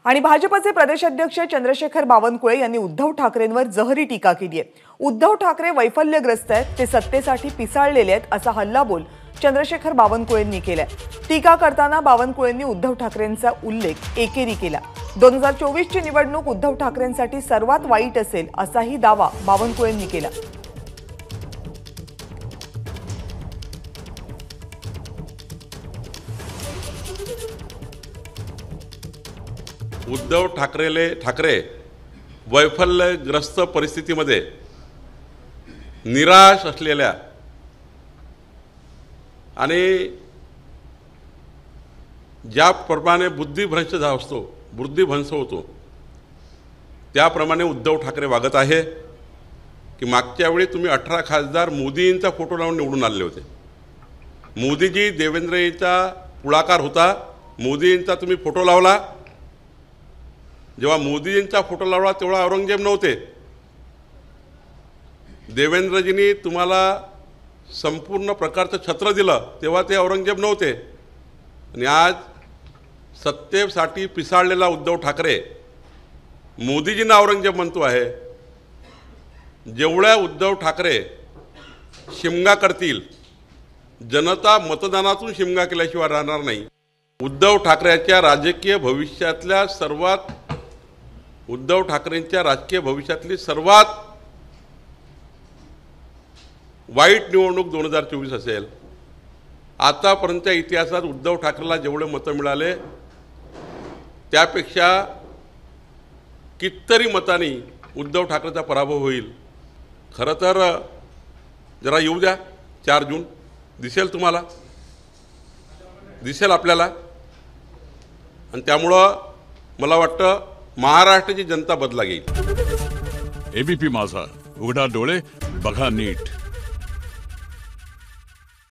आणि भाजपचे प्रदेशाध्यक्ष चंद्रशेखर बावनकुळे यांनी उद्धव ठाकरेंवर जहरी टीका केली आहे। उद्धव ठाकरे वैफल्यग्रस्त आहेत, ते सत्तेसाठी पिसाळलेले आहेत असा हल्लाबोल चंद्रशेखर बावनकुळेंनी केलाय। टीका करताना बावनकुळेंनी उद्धव ठाकरेंचा उल्लेख एकेरी केला। 2024 ची निवडणूक उद्धव ठाकरेंसाठी सर्वात वाईट असेल असाही दावा बावनकुळेंनी केला। उद्धव ठाकरे वैफल्यग्रस्त परिस्थितीमध्ये निराश असलेल्या आणि ज्याप्रमाणे बुद्धिभ्रंश होतो त्याप्रमाणे उद्धव ठाकरे वागत आहे की मागच्या वेळी तुम्ही 18 खासदार मोदींचा फोटो लावून निवडून आले होते। मोदीजी देवेंद्रजींचा पुढाकार होता, मोदींचा तुम्ही फोटो लावला। जेव्हा मोदींचा फोटो लावला तेव्हा औरंगजेब नव्हते। देवेंद्रजींनी तुम्हाला संपूर्ण प्रकारचं छत्र दिलं तेव्हा ते औरंगजेब नव्हते। आणि आज सत्तेसाठी पिसाळलेला उद्धव ठाकरे मोदीजींना औरंगजेब म्हणतो आहे। जेवढ्या उद्धव ठाकरे शिमगा करतील, जनता मतदानातून शिमगा केल्याशिवाय राहणार नाही। उद्धव ठाकरेंच्या राजकीय भविष्यातली सर्वात वाईट निवडणूक 2024 असेल। आतापर्यंतच्या इतिहासात उद्धव ठाकरेला जेवढे मतं मिळाले त्यापेक्षा कितीतरी मतांनी उद्धव ठाकरेचा पराभव होईल। खरं तर जरा येऊ द्या, 4 जून दिसेल, तुम्हाला दिसेल आपल्याला। आणि त्यामुळं मला वाटतं महाराष्ट्राची जनता बदला घेईल। एबीपी माझा, उघडा डोळे बघा नीट।